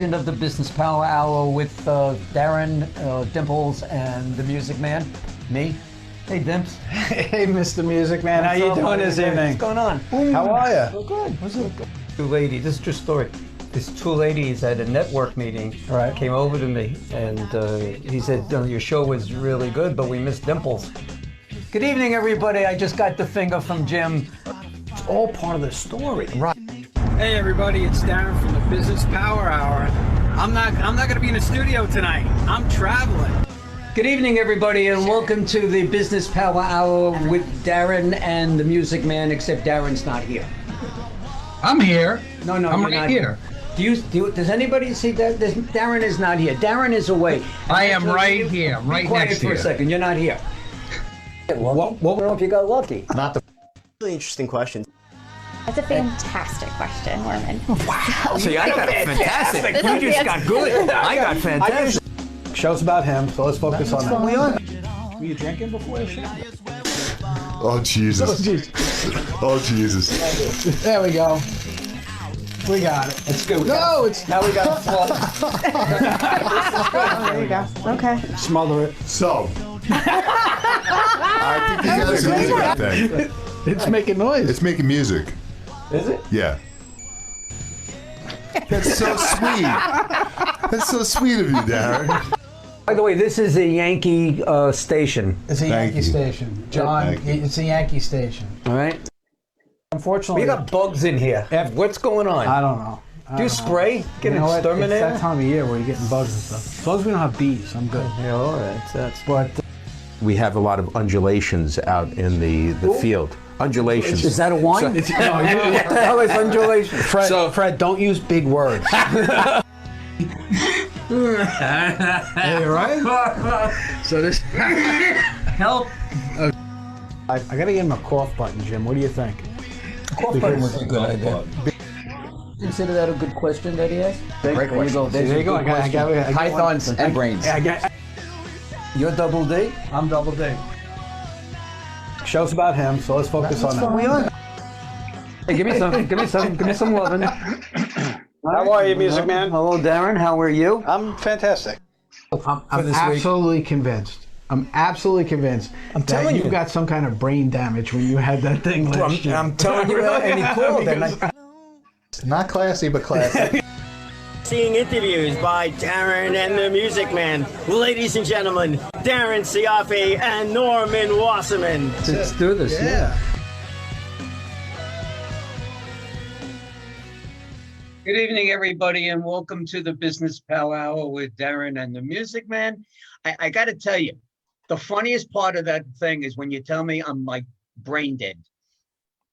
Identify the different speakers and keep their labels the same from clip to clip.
Speaker 1: Of the Business Power Hour with Darren, Dimples, and the Music Man, me. Hey, Dimps.
Speaker 2: Hey, Mr. Music Man, how you doing this evening?
Speaker 1: What's going on?
Speaker 2: How are you?
Speaker 1: Oh, good. What's up? Two ladies. This is a true story. These two ladies at a network meeting came over to me, and he said, "Your show was really good, but we missed Dimples." Good evening, everybody. I just got the finger from Jim. It's all part of the story, right?
Speaker 3: Hey everybody, it's Darren from the Business Power Hour. I'm not going to be in the studio tonight. I'm traveling.
Speaker 1: Good evening, everybody, and welcome to the Business Power Hour with Darren and the Music Man, except Darren's not here.
Speaker 2: I'm here.
Speaker 1: No,
Speaker 2: I'm
Speaker 1: you're
Speaker 2: right
Speaker 1: not
Speaker 2: here.
Speaker 1: Does anybody see that? Darren is not here. Darren is away.
Speaker 2: I am right here, right
Speaker 1: Be quiet
Speaker 2: next to
Speaker 1: for
Speaker 2: you.
Speaker 1: a second. You're not here. What? I don't know if you got lucky.
Speaker 4: Not the really interesting question.
Speaker 5: That's a fantastic question, Norman.
Speaker 1: Wow. See, I got fantastic. You just got good. I got fantastic.
Speaker 2: Show's about him, so let's focus on that.
Speaker 1: We are.
Speaker 2: Were you drinking before the show?
Speaker 6: Oh, Jesus. Oh, Jesus.
Speaker 2: There we go. We got it.
Speaker 1: It's good.
Speaker 2: No, it's
Speaker 1: Now we got flood.
Speaker 5: There you go. Okay.
Speaker 2: smother it.
Speaker 6: So, I think you guys are doing a good thing.
Speaker 2: It's making noise.
Speaker 6: It's making music.
Speaker 1: Is it?
Speaker 6: Yeah. That's so sweet. That's so sweet of you, Darren.
Speaker 1: By the way, this is a Yankee station.
Speaker 2: It's a
Speaker 6: Thank
Speaker 2: Yankee
Speaker 6: you.
Speaker 2: station. John,
Speaker 6: Thank you.
Speaker 2: it's a Yankee station.
Speaker 1: All right.
Speaker 2: Unfortunately,
Speaker 1: We got bugs in here. What's going on?
Speaker 2: I don't know.
Speaker 1: Do you spray? Get
Speaker 2: You
Speaker 1: an
Speaker 2: know what? It's
Speaker 1: exterminator?
Speaker 2: that time of year where you're getting bugs and stuff. As long as we don't have bees, I'm good.
Speaker 1: Yeah, all right. That's
Speaker 2: But
Speaker 7: We have a lot of undulations out in the field. Undulations.
Speaker 1: Is that a wine? What the hell is undulation?
Speaker 2: Fred, don't use big words. Hey, right?
Speaker 3: So this
Speaker 1: Help.
Speaker 2: I gotta get him a cough button, Jim. What do you think?
Speaker 1: Cough button was a good idea. Consider that a good question that he asked? Great question.
Speaker 2: There you go. I got
Speaker 4: Pythons and brains.
Speaker 1: You're double D?
Speaker 2: I'm double D. Show's about him, so let's focus on that.
Speaker 1: We are. Hey, give me some loving.
Speaker 2: How are you, Music Man?
Speaker 1: Hello, Darren. How are you?
Speaker 2: I'm fantastic. I'm
Speaker 1: this week.
Speaker 2: absolutely convinced. I'm
Speaker 1: telling
Speaker 2: you
Speaker 1: you.
Speaker 2: got some kind of brain damage when you had that thing last year.
Speaker 1: I'm telling you that, and he called.
Speaker 6: Not classy, but classy.
Speaker 8: Seeing interviews by Darren and the Music Man. Ladies and gentlemen, Darren Siafi and Norman Wasserman.
Speaker 1: Let's do this.
Speaker 2: Yeah.
Speaker 1: Good evening, everybody, and welcome to the Business Power Hour with Darren and the Music Man. I got to tell you, the funniest part of that thing is when you tell me I'm like brain dead.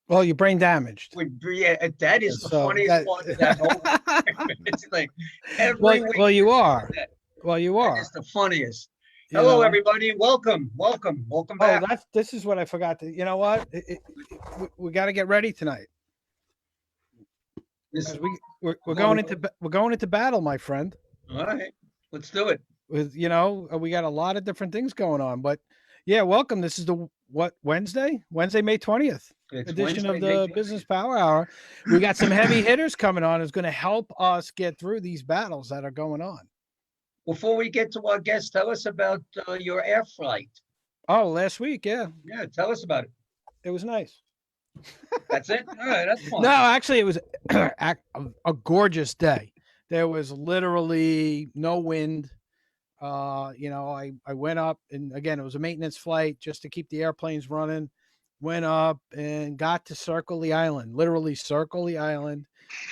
Speaker 3: well, you're brain damaged.
Speaker 1: Yeah, that is the
Speaker 3: So
Speaker 1: funniest part of that whole. It's like every week.
Speaker 3: Well, you are. Well, you are.
Speaker 1: It's the funniest.
Speaker 3: You
Speaker 1: Hello,
Speaker 3: know?
Speaker 1: everybody. Welcome back.
Speaker 3: Oh, this is what I forgot to. You know what? We got to get ready tonight.
Speaker 1: This-
Speaker 3: 'Cause we're going into battle, my friend.
Speaker 1: all right, let's do it.
Speaker 3: With we got a lot of different things going on, but yeah, welcome. This is the Wednesday, May 20th
Speaker 1: It's
Speaker 3: edition of
Speaker 1: Wednesday,
Speaker 3: the
Speaker 1: May
Speaker 3: Business Power Hour. We got some heavy hitters coming on. Who's going to help us get through these battles that are going on.
Speaker 1: Before we get to our guest, tell us about your air flight.
Speaker 3: Oh, last week, yeah,
Speaker 1: Yeah, tell us about it.
Speaker 3: it was nice.
Speaker 1: That's it. All right, that's fine.
Speaker 3: No, actually, it was a gorgeous day. There was literally no wind. I went up, and again, it was a maintenance flight just to keep the airplanes running. Went up and got to circle the island, literally circle the island.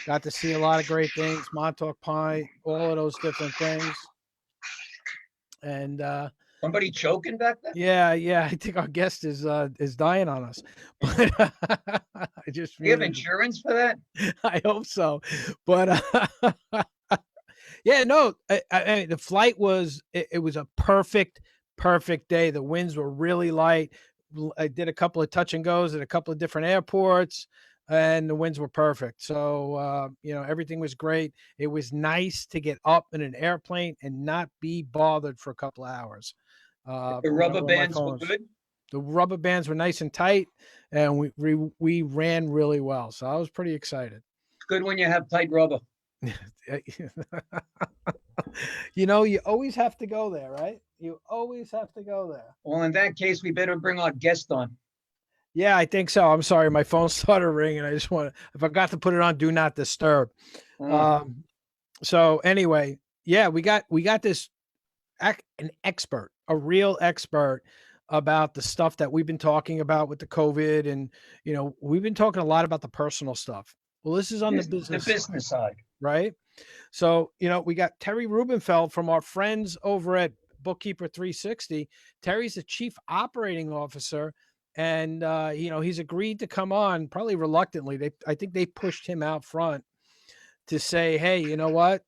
Speaker 3: Got to see a lot of great things, Montauk Pine, all of those different things. And
Speaker 1: Somebody choking back there?
Speaker 3: yeah, I think our guest is dying on us. But I just
Speaker 1: Do you have
Speaker 3: really-
Speaker 1: insurance for that?
Speaker 3: I hope so. But yeah, no, I the flight was it was a perfect day. The winds were really light. I did a couple of touch and goes at a couple of different airports, and the winds were perfect. So everything was great. It was nice to get up in an airplane and not be bothered for a couple of hours.
Speaker 1: The rubber bands were good?
Speaker 3: The rubber bands were nice and tight, and we ran really well. So I was pretty excited.
Speaker 1: It's good when you have tight rubber.
Speaker 3: You know, you always have to go there, right? You always have to go there.
Speaker 9: Well, in that case, we better bring our guest on.
Speaker 3: Yeah, I think so. I'm sorry, my phone started ringing. I forgot to put it on do not disturb. So anyway, yeah, we got this an expert, a real expert about the stuff that we've been talking about with the COVID, and we've been talking a lot about the personal stuff. Well, this is on the business
Speaker 9: side,
Speaker 3: right? So, we got Terry Rubenfeld from our friends over at Bookkeeper 360. Terry's the chief operating officer, and he's agreed to come on, probably reluctantly. I think they pushed him out front to say, hey, you know what,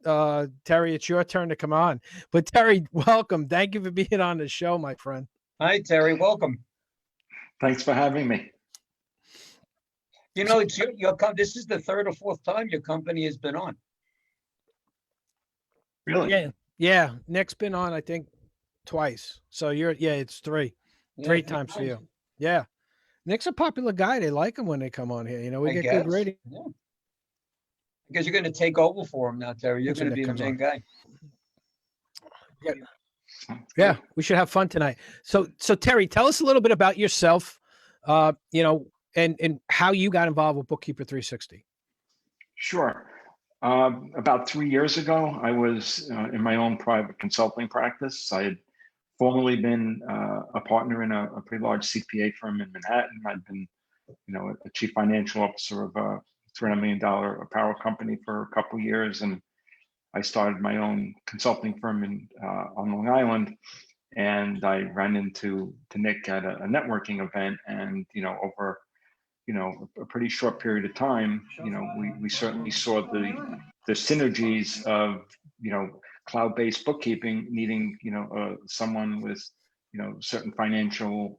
Speaker 3: Terry, it's your turn to come on. But Terry, welcome. Thank you for being on the show, my friend.
Speaker 9: Hi, Terry. Welcome.
Speaker 10: Thanks for having me.
Speaker 9: It's your this is the third or fourth time your company has been on.
Speaker 10: Really?
Speaker 3: Yeah. Nick's been on, I think, twice. So it's three times for you. Yeah. Nick's a popular guy. They like him when they come on here. We get good rating.
Speaker 9: Yeah. Because you're going to take over for him now, Terry. You're going to be the main guy.
Speaker 3: Yeah, we should have fun tonight. So Terry, tell us a little bit about yourself, and how you got involved with Bookkeeper 360.
Speaker 10: Sure. About 3 years ago, I was in my own private consulting practice. I had formerly been a partner in a pretty large CPA firm in Manhattan. I'd been, a chief financial officer of a $300 million apparel company for a couple of years, and I started my own consulting firm on Long Island. And I ran into Nick at a networking event, and over a pretty short period of time, we certainly saw the synergies of cloud-based bookkeeping needing someone with certain financial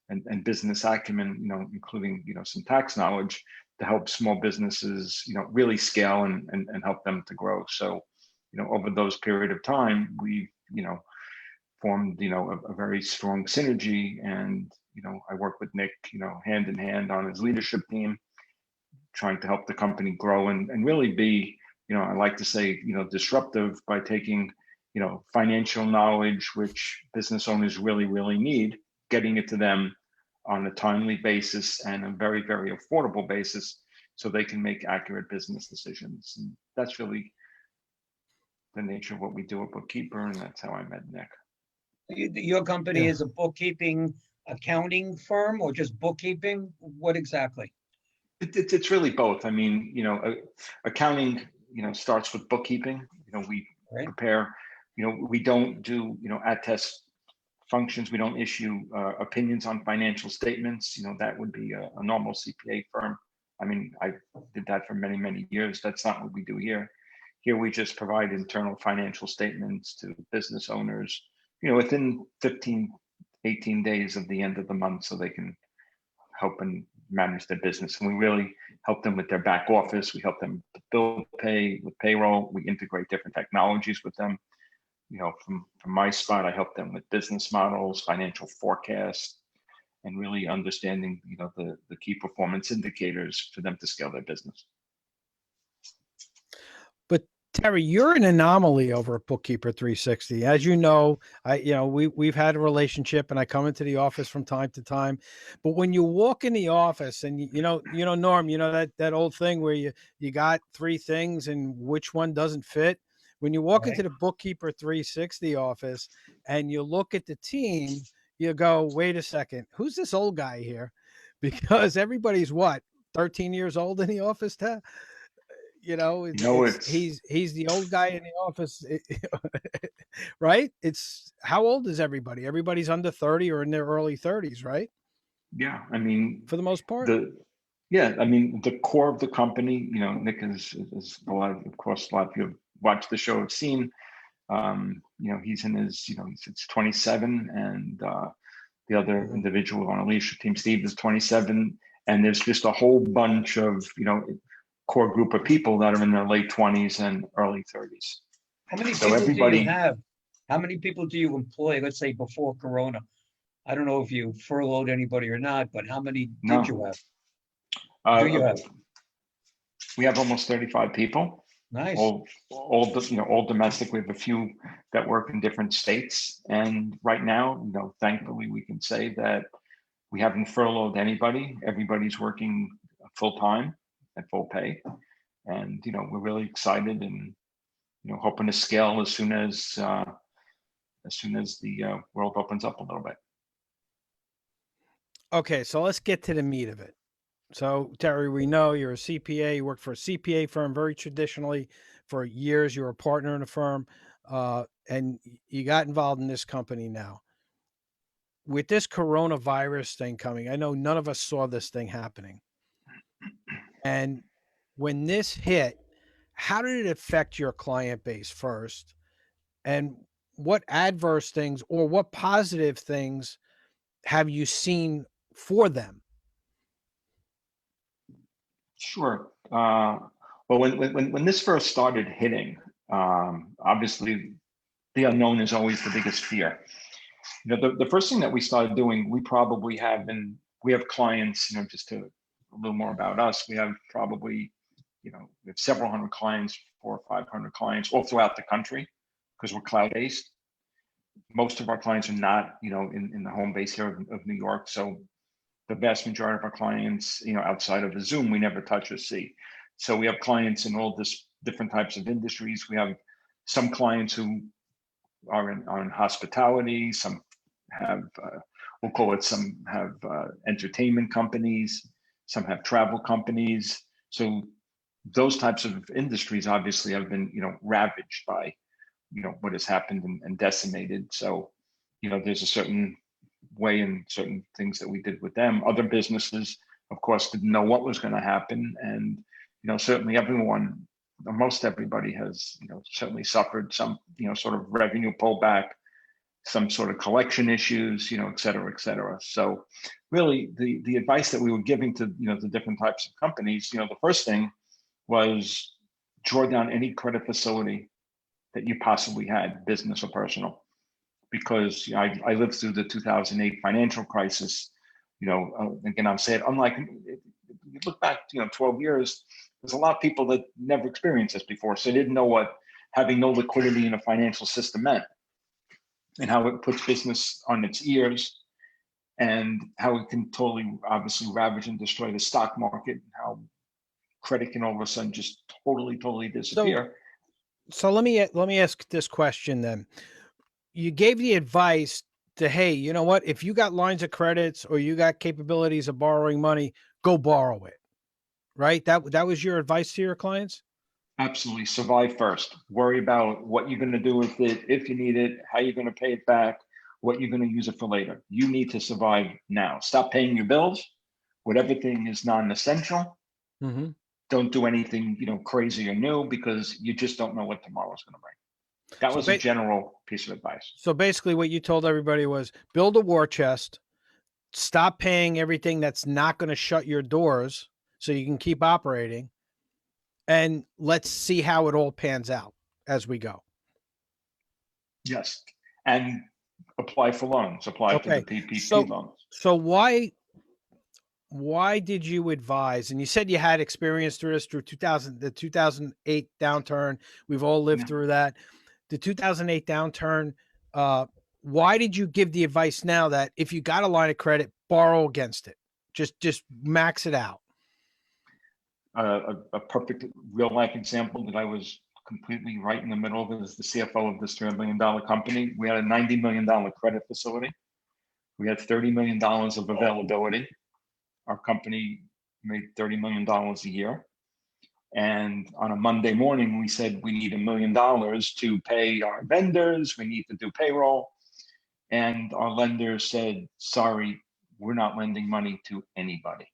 Speaker 10: and business acumen, including some tax knowledge, to help small businesses really scale and help them to grow. So over those period of time, we formed a very strong synergy, and I work with Nick hand in hand on his leadership team, trying to help the company grow and really be I like to say disruptive by taking financial knowledge which business owners really need, getting it to them on a timely basis and a very, very affordable basis so they can make accurate business decisions. And that's really the nature of what we do at Bookkeeper, and that's how I met Nick.
Speaker 9: Your company is a bookkeeping accounting firm, or just bookkeeping? What exactly?
Speaker 10: It's really both. I mean, accounting, starts with bookkeeping. We prepare, we don't do, attest functions. We don't issue opinions on financial statements. That would be a normal CPA firm. I mean, I did that for many, many years. That's not what we do here. Here, we just provide internal financial statements to business owners, within 15, 18 days of the end of the month, so they can help and manage their business. And we really help them with their back office. We help them with bill pay, with payroll. We integrate different technologies with them. From my spot, I help them with business models, financial forecasts, and really understanding, the key performance indicators for them to scale their business.
Speaker 3: But Terry, you're an anomaly over at Bookkeeper 360. As you know, we've had a relationship, and I come into the office from time to time. But when you walk in the office, and Norm, that old thing where you got three things and which one doesn't fit. When you walk into the Bookkeeper 360 office and you look at the team, you go, wait a second, who's this old guy here? Because everybody's 13 years old in the office, he's the old guy in the office, right? It's how old is everybody? Everybody's under 30 or in their early 30s, right?
Speaker 10: Yeah, I mean,
Speaker 3: for the most part.
Speaker 10: The core of the company, Nick is a lot of course, a lot of you have watched the show have seen. He's in his, he's 27, and the other individual on a leadership team, Steve, is 27, and there's just a whole bunch of core group of people that are in their late 20s and early 30s.
Speaker 9: How many people do you have? How many people do you employ, let's say, before Corona? I don't know if you furloughed anybody or not, but how many did you have?
Speaker 10: We have almost 35 people.
Speaker 9: Nice.
Speaker 10: all domestic. We have a few that work in different states, and right now, thankfully, we can say that we haven't furloughed anybody. Everybody's working full time at full pay, and we're really excited and hoping to scale as soon as the world opens up a little bit.
Speaker 3: Okay, so let's get to the meat of it. So, Terry, we know you're a CPA. You worked for a CPA firm very traditionally for years. You're a partner in a firm, and you got involved in this company now. With this coronavirus thing coming, I know none of us saw this thing happening. And when this hit, how did it affect your client base first? And what adverse things or what positive things have you seen for them?
Speaker 10: Sure. Well, when this first started hitting, obviously the unknown is always the biggest fear. The first thing that we started doing, we have clients, just a little more about us. We have probably, we have several hundred clients, 400 or 500 clients all throughout the country because we're cloud-based. Most of our clients are not, in the home base here of New York. So the vast majority of our clients, outside of the Zoom, we never touch or see. So we have clients in all this different types of industries. We have some clients who are in hospitality. Some have, some have entertainment companies. Some have travel companies. So those types of industries obviously have been, ravaged by, what has happened and decimated. So, there's a certain way and certain things that we did with them. Other businesses, of course, didn't know what was going to happen. And, certainly most everybody has, certainly suffered some, sort of revenue pullback, some sort of collection issues, et cetera, et cetera. So really the advice that we were giving to, the different types of companies, the first thing was draw down any credit facility that you possibly had, business or personal. Because I lived through the 2008 financial crisis. Again, I'm saying, unlike, you look back, 12 years, there's a lot of people that never experienced this before, so they didn't know what having no liquidity in a financial system meant, and how it puts business on its ears, and how it can totally, obviously, ravage and destroy the stock market, and how credit can all of a sudden just totally disappear.
Speaker 3: So let me ask this question then. You gave the advice to, hey, you know what? If you got lines of credits or you got capabilities of borrowing money, go borrow it, right? That was your advice to your clients?
Speaker 10: Absolutely. Survive first. Worry about what you're going to do with it, if you need it, how you're going to pay it back, what you're going to use it for later. You need to survive now. Stop paying your bills. Whatever thing is non-essential.
Speaker 3: Mm-hmm.
Speaker 10: Don't do anything, crazy or new, because you just don't know what tomorrow's going to bring. That was a general piece of advice.
Speaker 3: So basically what you told everybody was build a war chest, stop paying everything that's not going to shut your doors so you can keep operating, and let's see how it all pans out as we go.
Speaker 10: Yes. And apply for loans, apply for the PPP loans.
Speaker 3: So why did you advise, and you said you had experience through this, through the 2008 downturn. We've all lived through that. The 2008 downturn, why did you give the advice now that if you got a line of credit, borrow against it? Just max it out.
Speaker 10: A perfect real life example that I was completely right in the middle of it is the CFO of this $3 million company. We had a $90 million credit facility. We had $30 million of availability. Our company made $30 million a year. And on a Monday morning, we said, we need $1 million to pay our vendors. We need to do payroll. And our lender said, sorry, we're not lending money to anybody.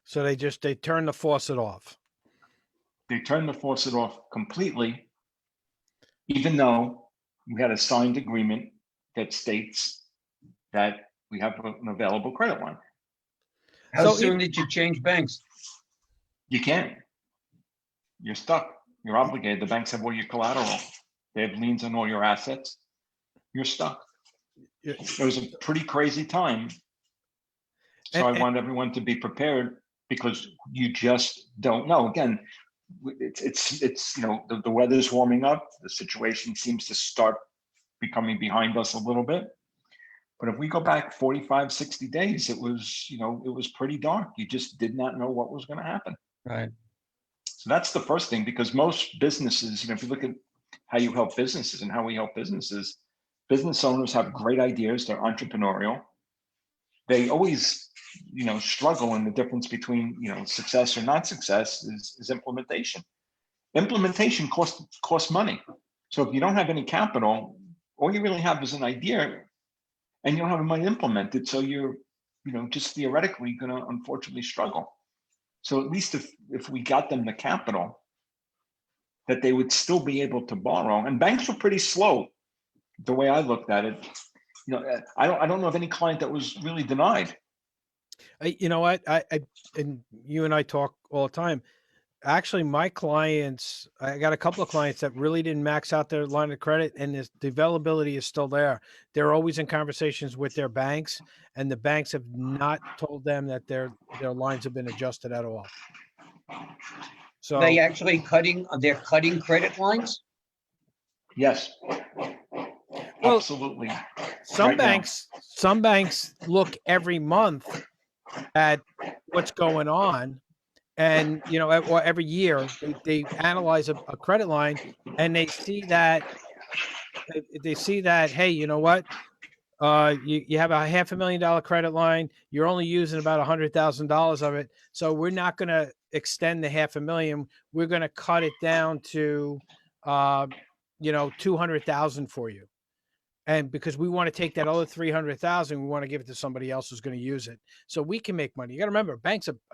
Speaker 3: So they turned the faucet off.
Speaker 10: They turned the faucet off completely, even though we had a signed agreement that states that we have an available credit line.
Speaker 9: How soon did you change banks?
Speaker 10: You can't. You're stuck. You're obligated. The banks have all your collateral. They have liens on all your assets. You're stuck. It was a pretty crazy time. So I want everyone to be prepared, because you just don't know. Again, it's the weather's warming up. The situation seems to start becoming behind us a little bit. But if we go back 45, 60 days, it was pretty dark. You just did not know what was going to happen.
Speaker 9: Right.
Speaker 10: So that's the first thing, because most businesses, if you look at how you help businesses and how we help businesses, business owners have great ideas. They're entrepreneurial. They always, struggle, and the difference between, success or not success is implementation. Implementation costs money. So if you don't have any capital, all you really have is an idea, and you don't have the money to implement it. So you're, just theoretically going to unfortunately struggle. So at least if we got them the capital, that they would still be able to borrow. And banks were pretty slow, the way I looked at it. I don't know of any client that was really denied.
Speaker 3: You know what? I and you and I talk all the time. Actually, my clients, I got a couple of clients that really didn't max out their line of credit, and the availability is still there. They're always in conversations with their banks, and the banks have not told them that their lines have been adjusted at all. So
Speaker 9: They actually they're cutting credit lines?
Speaker 10: Yes.
Speaker 3: Well,
Speaker 10: absolutely.
Speaker 3: some banks look every month at what's going on. And, or every year they analyze a credit line, and they see that, hey, you know what? You have a $500,000 credit line. You're only using about $100,000 of it. So we're not going to extend the $500,000. We're going to cut it down to, 200,000 for you. And because we want to take that other 300,000, we want to give it to somebody else who's going to use it. So we can make money. You got to remember, a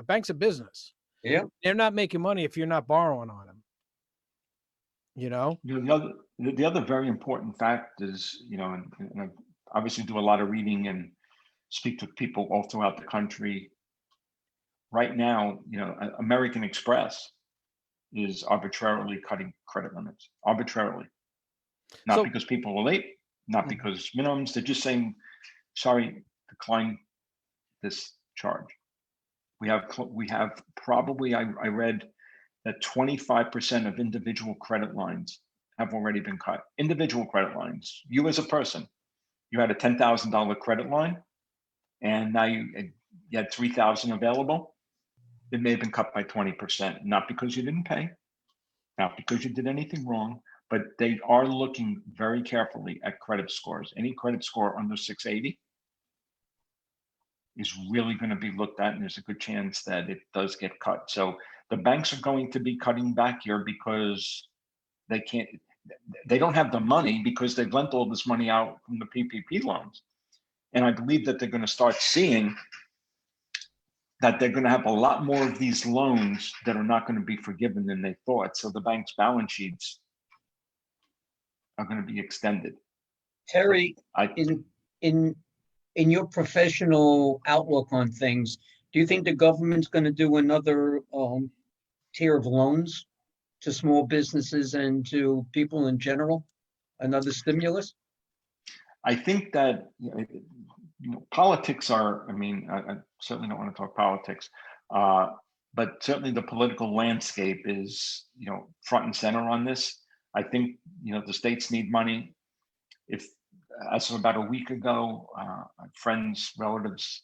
Speaker 3: bank's a business.
Speaker 9: Yeah.
Speaker 3: They're not making money if you're not borrowing on them.
Speaker 10: The other very important fact is, and I obviously do a lot of reading and speak to people all throughout the country. Right now, American Express is arbitrarily cutting credit limits, arbitrarily. Not because people are late, not because minimums. They're just saying, sorry, decline this charge. We have probably, I read that 25% of individual credit lines have already been cut. Individual credit lines. You as a person, you had a $10,000 credit line, and now you had 3,000 available. It may have been cut by 20%, not because you didn't pay, not because you did anything wrong, but they are looking very carefully at credit scores. Any credit score under 680 is really going to be looked at, and there's a good chance that it does get cut. So the banks are going to be cutting back here because they don't have the money, because they've lent all this money out from the PPP loans. And I believe that they're going to start seeing that they're going to have a lot more of these loans that are not going to be forgiven than they thought. So the bank's balance sheets are going to be extended.
Speaker 9: Terry, in your professional outlook on things, do you think the government's going to do another tier of loans to small businesses and to people in general? Another stimulus?
Speaker 10: I think that politics are, I certainly don't want to talk politics, but certainly the political landscape is, front and center on this. I think, the states need money. As of about a week ago, friends, relatives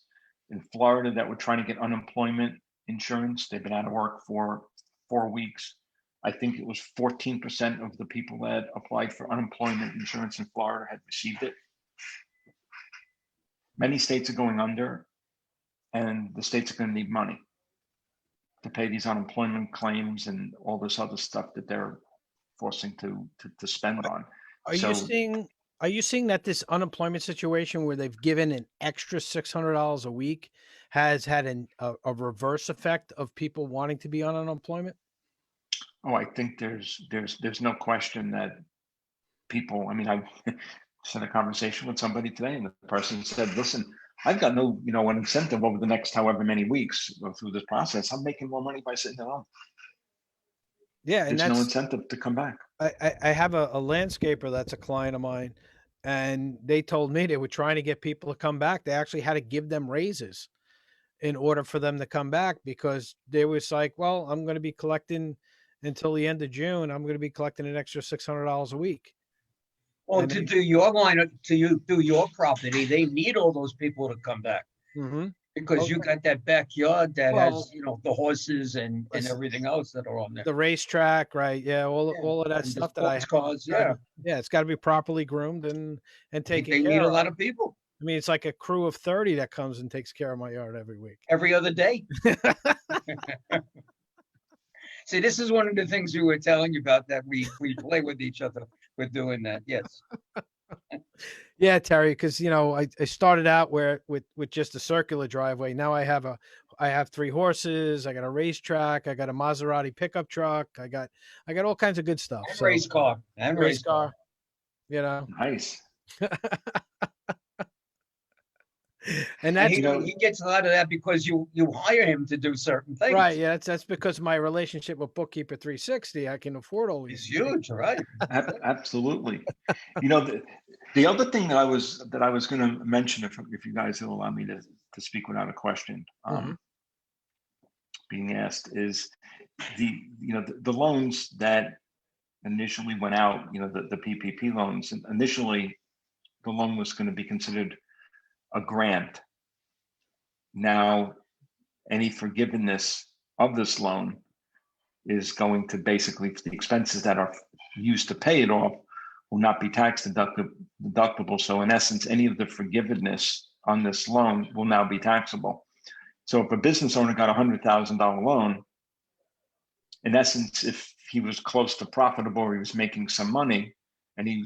Speaker 10: in Florida that were trying to get unemployment insurance, they've been out of work for 4 weeks. I think it was 14% of the people that applied for unemployment insurance in Florida had received it. Many states are going under, and the states are going to need money to pay these unemployment claims and all this other stuff that they're forcing to spend on.
Speaker 3: Are you seeing that this unemployment situation where they've given an extra $600 a week has had a reverse effect of people wanting to be on unemployment?
Speaker 10: Oh, I think there's no question that people, I just had a conversation with somebody today, and the person said, listen, I've got no, an incentive over the next however many weeks go through this process. I'm making more money by sitting at home.
Speaker 3: Yeah.
Speaker 10: There's no incentive to come back.
Speaker 3: I have a landscaper that's a client of mine, and they told me they were trying to get people to come back. They actually had to give them raises in order for them to come back, because they was like, well, I'm going to be collecting until the end of June, I'm going to be collecting an extra $600 a week.
Speaker 9: Well,
Speaker 3: And
Speaker 9: to
Speaker 3: then-
Speaker 9: do your line, do your property, they need all those people to come back
Speaker 3: Mm-hmm.
Speaker 9: because you
Speaker 3: Okay.
Speaker 9: got that backyard that
Speaker 3: Well,
Speaker 9: has, the horses and
Speaker 3: listen,
Speaker 9: everything else that are on there.
Speaker 3: The racetrack, right? Yeah, all of that
Speaker 9: And the
Speaker 3: stuff that I
Speaker 9: sports cars, yeah.
Speaker 3: yeah, it's got to be properly groomed and
Speaker 9: They
Speaker 3: taken
Speaker 9: need
Speaker 3: care
Speaker 9: a
Speaker 3: of.
Speaker 9: lot of people
Speaker 3: I mean, it's like a crew of 30 that comes and takes care of my yard every week.
Speaker 9: every other day. See, this is one of the things we were telling you about that we play with each other with doing that. Yes.
Speaker 3: Yeah, Terry, because I started out with just a circular driveway. Now I have 3 horses. I got a racetrack. I got a Maserati pickup truck. I got all kinds of good stuff.
Speaker 9: And
Speaker 3: So,
Speaker 9: race car. And race car.
Speaker 10: Nice.
Speaker 3: And
Speaker 9: And
Speaker 3: that's
Speaker 9: he gets a lot of that because you hire him to do certain things.
Speaker 3: right. Yeah, that's because of my relationship with Bookkeeper 360. I can afford all these.
Speaker 9: It's huge, right?
Speaker 10: Absolutely. The other thing that I was going to mention, if you guys will allow me to speak without a question, being asked, is the loans that initially went out, the PPP loans. And initially, the loan was going to be considered a grant. Now, any forgiveness of this loan is going to basically, the expenses that are used to pay it off will not be tax deductible. So in essence, any of the forgiveness on this loan will now be taxable. So if a business owner got a $100,000 loan, in essence, if he was close to profitable or he was making some money and he,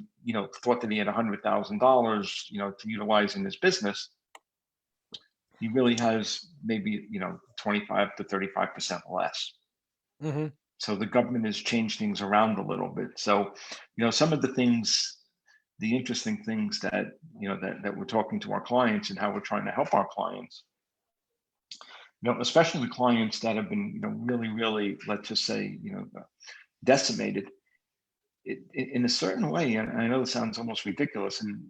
Speaker 10: thought that he had $100,000, to utilize in his business, he really has maybe, 25 to 35% less.
Speaker 3: Mm-hmm.
Speaker 10: So the government has changed things around a little bit. So, some of the things, the interesting things that, that we're talking to our clients and how we're trying to help our clients, especially the clients that have been, really, really, let's just say, decimated in a certain way. And I know it sounds almost ridiculous. And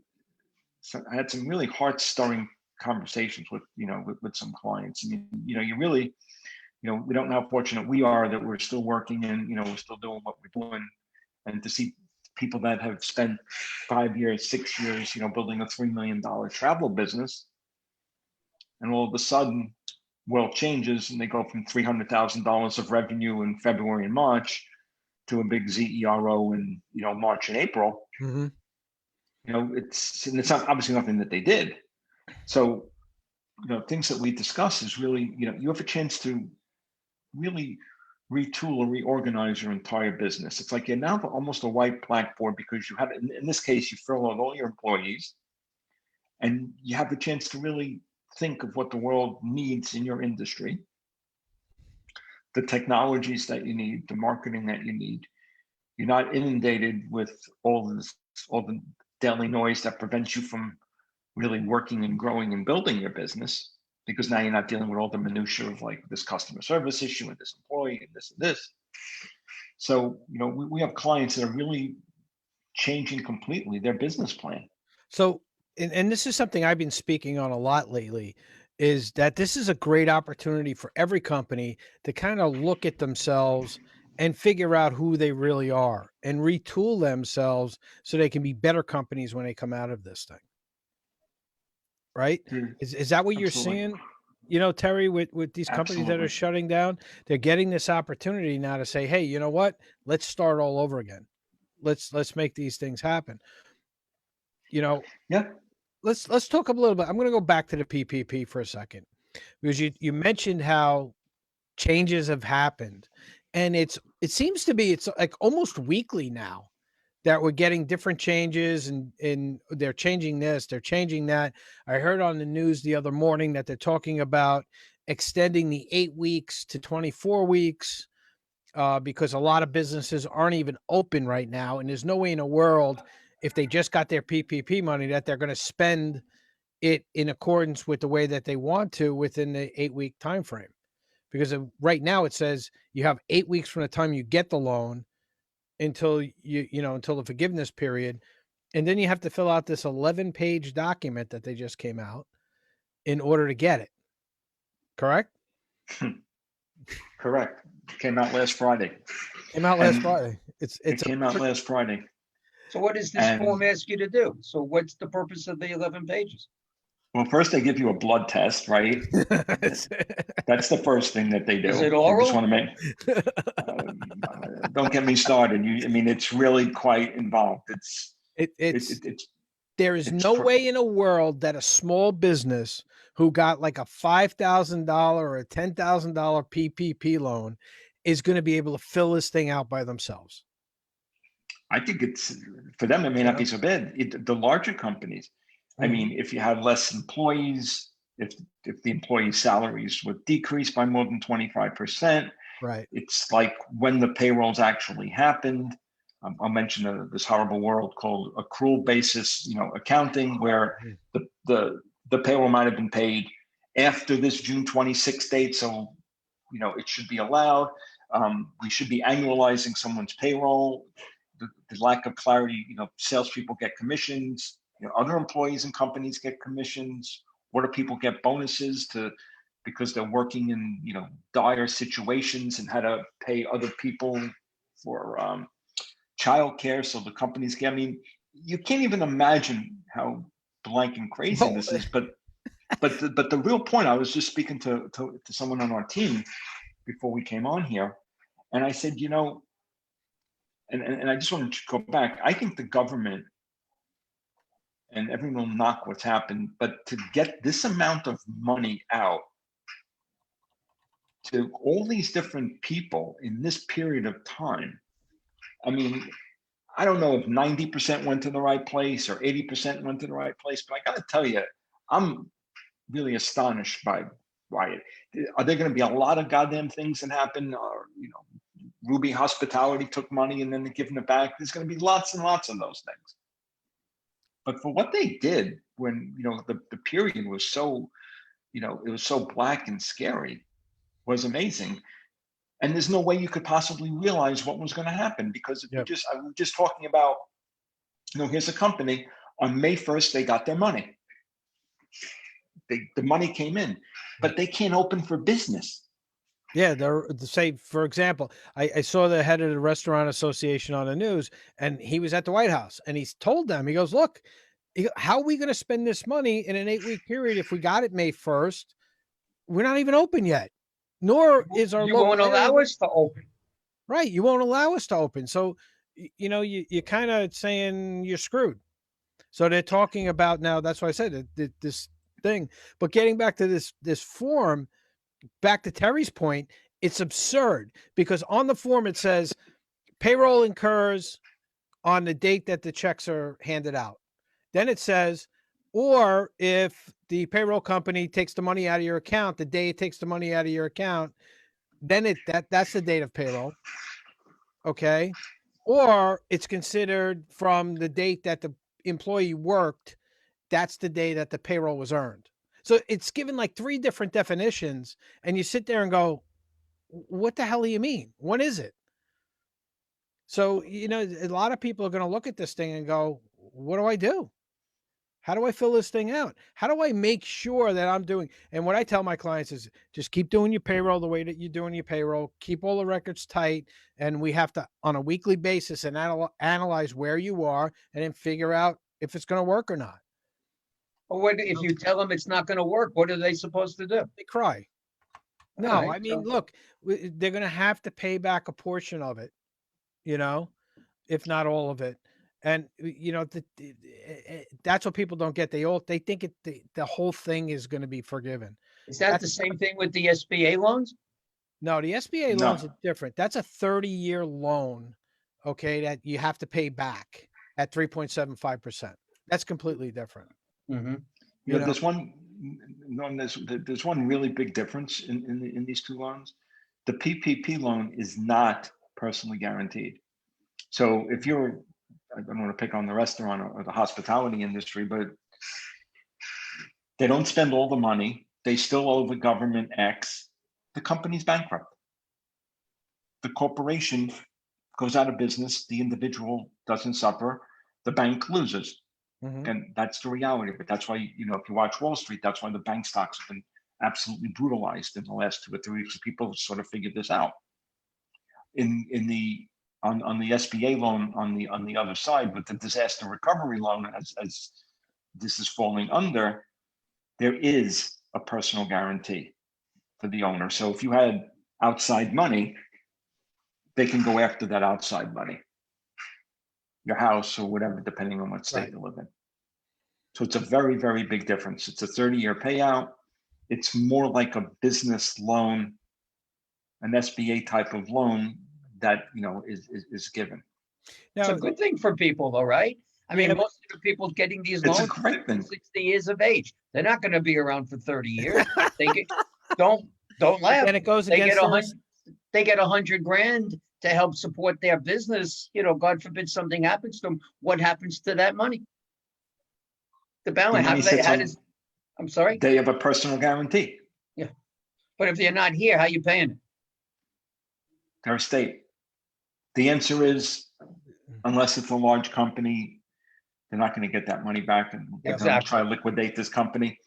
Speaker 10: so I had some really heart-stirring conversations with some clients. I mean, you really, we don't know how fortunate we are that we're still working and, we're still doing what we're doing. And to see people that have spent 5 years, 6 years, building a $3 million travel business, and all of a sudden world changes and they go from $300,000 of revenue in February and March to a big ZERO in, March and April.
Speaker 3: Mm-hmm.
Speaker 10: It's not obviously nothing that they did. So, things that we discuss is really, you have a chance to really retool or reorganize your entire business. It's like you're now almost a white blackboard because you have, in this case, you furloughed all your employees and you have the chance to really think of what the world needs in your industry, the technologies that you need, the marketing that you need. You're not inundated with all the daily noise that prevents you from really working and growing and building your business, because now you're not dealing with all the minutia of like this customer service issue and this employee and this. So, we have clients that are really changing completely their business plan.
Speaker 3: So, and this is something I've been speaking on a lot lately, is that this is a great opportunity for every company to kind of look at themselves and figure out who they really are and retool themselves so they can be better companies when they come out of this thing. Right? Is that what you're seeing? Terry, with these companies that are shutting down, they're getting this opportunity now to say, hey, you know what? Let's start all over again. Let's make these things happen.
Speaker 10: Yeah.
Speaker 3: Let's talk a little bit. I'm going to go back to the PPP for a second, because you mentioned how changes have happened, and it seems to be, it's like almost weekly now that we're getting different changes, and they're changing this, they're changing that. I heard on the news the other morning that they're talking about extending the 8 weeks to 24 weeks because a lot of businesses aren't even open right now, and there's no way in the world, if they just got their PPP money, that they're going to spend it in accordance with the way that they want to within the 8-week time frame. Because right now it says you have 8 weeks from the time you get the loan until until the forgiveness period, and then you have to fill out this 11-page document that they just came out in order to get it. Correct?
Speaker 10: Correct. Came out last Friday.
Speaker 3: Came out last
Speaker 10: And
Speaker 3: Friday.
Speaker 10: It
Speaker 3: It's
Speaker 10: came out last Friday.
Speaker 9: So what does this
Speaker 10: And-
Speaker 9: form ask you to do? So what's the purpose of the 11 pages?
Speaker 10: Well, first they give you a blood test, right? That's the first thing that they do.
Speaker 9: Is it
Speaker 10: They
Speaker 9: oral?
Speaker 10: just want to make. Don't get me started. I mean, it's really quite involved. It's
Speaker 3: there is no way in a world that a small business who got like a $5,000 or a $10,000 PPP loan is going to be able to fill this thing out by themselves.
Speaker 10: I think it's for them. It may not be so bad. The larger companies. I mean, if you have less employees, if the employee salaries would decrease by more than 25%,
Speaker 3: right?
Speaker 10: It's like when the payrolls actually happened. I'll mention this horrible word called accrual basis, accounting, where the payroll might have been paid after this June 26th date, so it should be allowed. We should be annualizing someone's payroll. The lack of clarity, salespeople get commissions. Other employees and companies get commissions. What do people get bonuses because they're working in dire situations and how to pay other people for childcare? So the companies get. I mean, you can't even imagine how blank and crazy this is. But the real point, I was just speaking to someone on our team before we came on here, and I said, and I just wanted to go back. I think the government. And everyone will knock what's happened, but to get this amount of money out to all these different people in this period of time, I mean, I don't know if 90% went to the right place or 80% went to the right place, but I got to tell you, I'm really astonished by it. Are there going to be a lot of goddamn things that happen? Or, Ruby Hospitality took money and then they're giving it back. There's going to be lots and lots of those things. But for what they did when, the period was so, it was so black and scary, was amazing. And there's no way you could possibly realize what was going to happen, because I was just talking about, here's a company on May 1st, they got their money. The money came in, but they can't open for business.
Speaker 3: Yeah, they're say, for example, I saw the head of the Restaurant Association on the news, and he was at the White House, and he's told them, he goes, look, how are we going to spend this money in an 8-week period if we got it May 1st? We're not even open yet, nor is our
Speaker 9: you won't allow us to open.
Speaker 3: Right, you won't allow us to open. So, you're kind of saying you're screwed. So they're talking about now. That's why I said this thing. But getting back to this form. Back to Terry's point, it's absurd because on the form it says payroll incurs on the date that the checks are handed out. Then it says, or if the payroll company takes the money out of your account, the day it takes the money out of your account, then that's the date of payroll. Okay. Or it's considered from the date that the employee worked. That's the day that the payroll was earned. So it's given like 3 different definitions, and you sit there and go, what the hell do you mean? What is it? So, a lot of people are going to look at this thing and go, what do I do? How do I fill this thing out? How do I make sure that I'm doing? And what I tell my clients is just keep doing your payroll the way that you're doing your payroll, keep all the records tight. And we have to, on a weekly basis, and analyze where you are and then figure out if it's going to work or not.
Speaker 9: Well, what if you tell them it's not going to work? What are they supposed to do?
Speaker 3: They cry. No,
Speaker 9: Right,
Speaker 3: I mean, look, they're going to have to pay back a portion of it, if not all of it. And, that's what people don't get. They think the whole thing is going to be forgiven.
Speaker 9: Is that the same thing with the SBA loans?
Speaker 3: No, the SBA loans are different. That's a 30-year loan, okay, that you have to pay back at 3.75%. That's completely different.
Speaker 9: Mm-hmm.
Speaker 10: There's one really big difference in these 2 loans. The PPP loan is not personally guaranteed. So if I don't want to pick on the restaurant or the hospitality industry, but they don't spend all the money. They still owe the government X. The company's bankrupt. The corporation goes out of business. The individual doesn't suffer. The bank loses. Mm-hmm. And that's the reality. But that's why, if you watch Wall Street, that's why the bank stocks have been absolutely brutalized in the last 2 or 3 weeks. People sort of figured this out. On the SBA loan on the other side, with the disaster recovery loan, as this is falling under, there is a personal guarantee for the owner. So if you had outside money, they can go after that outside money, your house or whatever, depending on what state you live in. So it's a very, very big difference. It's a 30-year payout. It's more like a business loan, an SBA type of loan that, you know, is given.
Speaker 9: It's a good thing for people though, right? I mean, most of the people getting these loans
Speaker 10: It's a great thing.
Speaker 9: 60 years of age. They're not going to be around for 30 years. They get, don't laugh.
Speaker 3: And it goes
Speaker 9: They
Speaker 3: against
Speaker 9: get
Speaker 3: the
Speaker 9: they get $100,000 to help support their business. You know, God forbid something happens to them. What happens to that money? The balance. I'm sorry.
Speaker 10: They have a personal guarantee.
Speaker 9: Yeah, but if they're not here, how you paying it?
Speaker 10: Their estate. The answer is, unless it's a large company, they're not going to get that money back, and they're going to try to liquidate this company.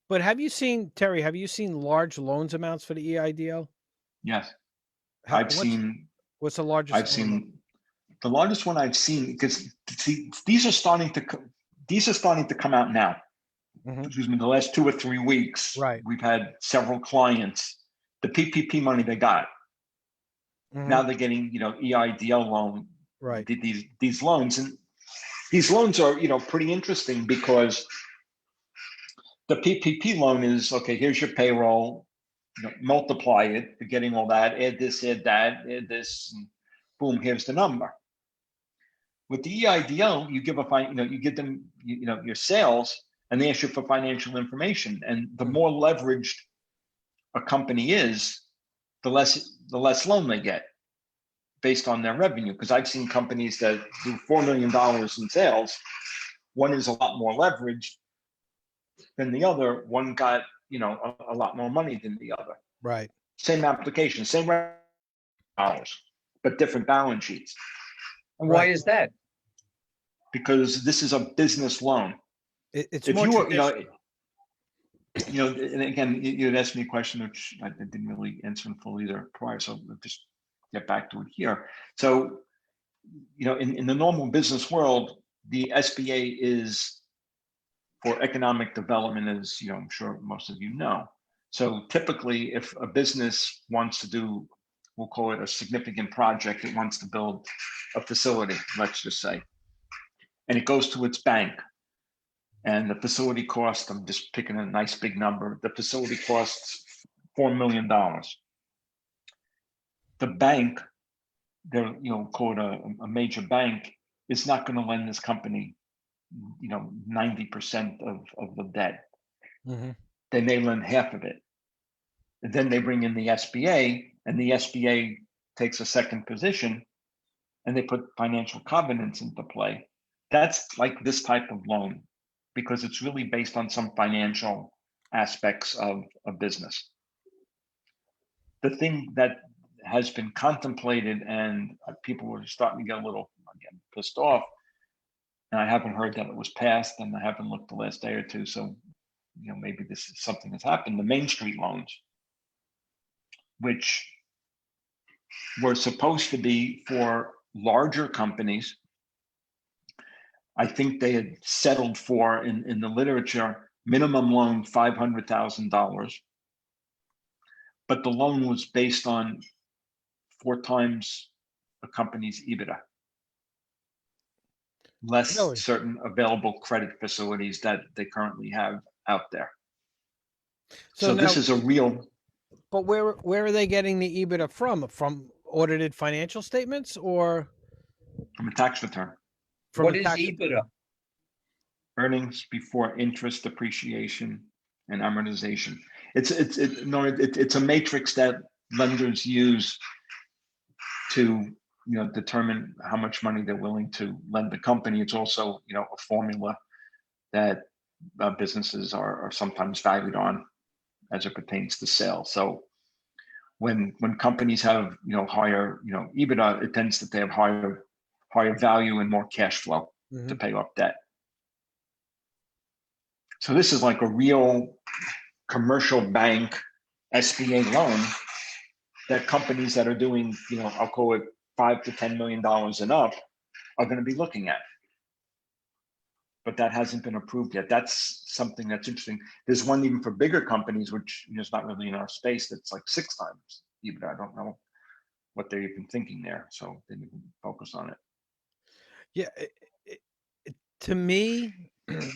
Speaker 3: But have you seen, Terry, have you seen large loans amounts for the EIDL?
Speaker 10: Yes.
Speaker 3: What's the largest?
Speaker 10: The largest one I've seen, because see, these are starting to come out now. Excuse me, the last 2 or 3 weeks, we've had several clients, the PPP money they got. Now they're getting, you know, EIDL loan, these loans. And these loans are, you know, pretty interesting because the PPP loan is, okay, here's your payroll, you know, multiply it, you're getting all that, add this, add that, add this, and boom, here's the number. With the EIDL, you give you give them, you know, your sales, and they ask you for financial information. And the more leveraged a company is, the less loan they get based on their revenue. Because I've seen companies that do $4 million in sales. One is a lot more leveraged than the other. One got, you know, a lot more money than the other.
Speaker 3: Right.
Speaker 10: Same application, same dollars, but different balance sheets.
Speaker 9: And why is that?
Speaker 10: Because this is a business loan.
Speaker 3: It's
Speaker 10: if
Speaker 3: more
Speaker 10: you know, and again, you had asked me a question which I didn't really answer in full either prior, so I'll just get back to it here. So, you know, in the normal business world, the SBA is for economic development, as you know, I'm sure most of you know. So typically, if a business wants to do, we'll call it a significant project, it wants to build a facility, let's just say, and it goes to its bank. And the facility cost, I'm just picking a nice big number, the facility costs $4 million. The bank, they're, you know, call it a major bank, is not going to lend this company, you know, 90% of the debt. They may lend half of it. And then they bring in the SBA, and the SBA takes a second position, and they put financial covenants into play. That's like this type of loan, because it's really based on some financial aspects of a business. The thing that has been contemplated, and people were starting to get a little, again, pissed off, and I haven't heard that it was passed, and I haven't looked the last day or two, so, you know, maybe this is something that's happened. The Main Street loans, which were supposed to be for larger companies, I think they had settled for, in the literature, minimum loan $500,000, but the loan was based on 4 times a company's EBITDA, less certain available credit facilities that they currently have out there. So now, this is a real.
Speaker 3: But where are they getting the EBITDA from? From audited financial statements or
Speaker 10: from a tax return?
Speaker 9: What is EBITDA?
Speaker 10: Earnings before interest, depreciation, and amortization. It's a matrix that lenders use to, you know, determine how much money they're willing to lend the company. It's also, you know, a formula that businesses are sometimes valued on as it pertains to sales. So when companies have, you know, higher, you know, EBITDA, it tends that they have higher value and more cash flow to pay off debt. So this is like a real commercial bank SBA loan that companies that are doing, I'll call it $5 to $10 million and up are going to be looking at. But that hasn't been approved yet. That's something that's interesting. There's one even for bigger companies, which is not really in our space, that's like 6 times even. I don't know what they're even thinking there. So they need to focus on it.
Speaker 3: Yeah. To me,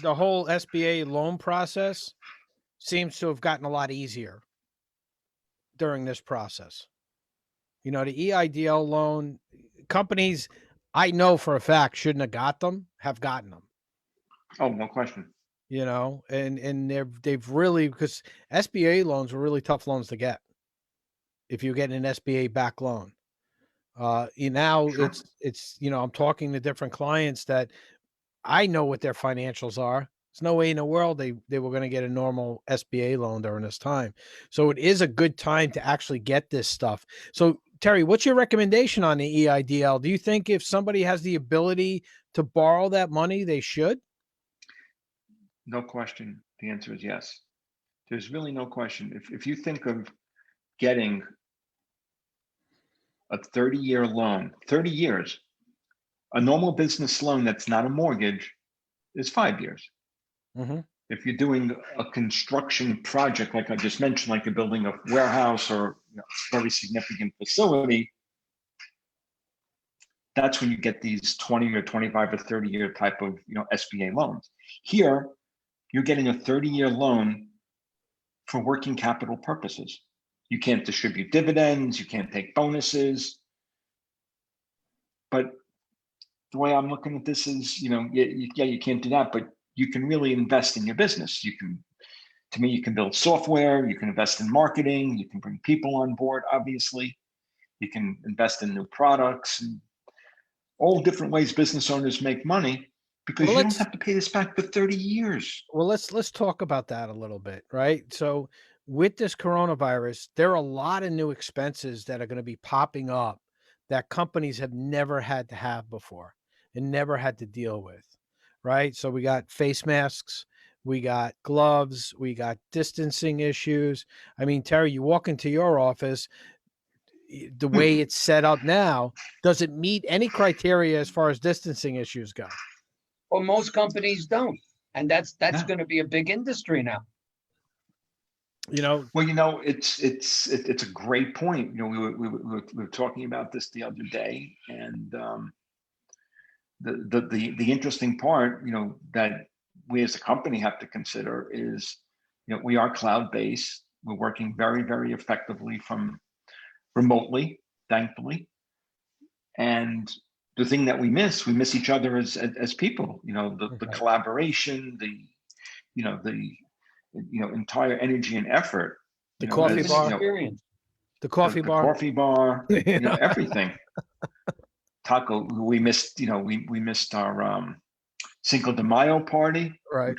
Speaker 3: the whole SBA loan process seems to have gotten a lot easier during this process. The EIDL loan companies, I know for a fact, shouldn't have gotten them.
Speaker 10: Oh, no question.
Speaker 3: And they've really, because SBA loans were really tough loans to get. If you get an SBA back loan, sure. It's I'm talking to different clients that I know what their financials are. There's no way in the world they were going to get a normal SBA loan during this time. So it is a good time to actually get this stuff. So Terry, what's your recommendation on the EIDL? Do you think if somebody has the ability to borrow that money, they should?
Speaker 10: No question. The answer is yes. There's really no question. If you think of getting a 30-year loan, 30 years, a normal business loan that's not a mortgage is 5 years.
Speaker 3: Mm-hmm.
Speaker 10: If you're doing a construction project, like I just mentioned, like you're building a warehouse or very significant facility, that's when you get these 20 or 25 or 30-year type of SBA loans. Here, you're getting a 30-year loan for working capital purposes. You can't distribute dividends, you can't take bonuses. But the way I'm looking at this is, you can't do that, but you can really invest in your business. You can build software, you can invest in marketing, you can bring people on board, obviously. You can invest in new products and all different ways business owners make money, because you don't have to pay this back for 30 years.
Speaker 3: Well, let's talk about that a little bit, right? So with this coronavirus, there are a lot of new expenses that are going to be popping up that companies have never had to have before and never had to deal with, right? So we got face masks, we got gloves, we got distancing issues. I mean, Terry, you walk into your office, the way it's set up now, does it meet any criteria as far as distancing issues go?
Speaker 9: Well, most companies don't. And that's going to be a big industry now.
Speaker 10: Well, it's a great point. We were talking about this the other day, and the interesting part, that we as a company have to consider is, we are cloud-based. We're working very, very effectively from remotely, thankfully. And the thing that we miss each other as people. The collaboration, the entire energy and effort.
Speaker 3: The coffee bar. The coffee bar.
Speaker 10: The coffee bar. Everything. Taco. We missed. We missed our Cinco de Mayo party,
Speaker 3: right?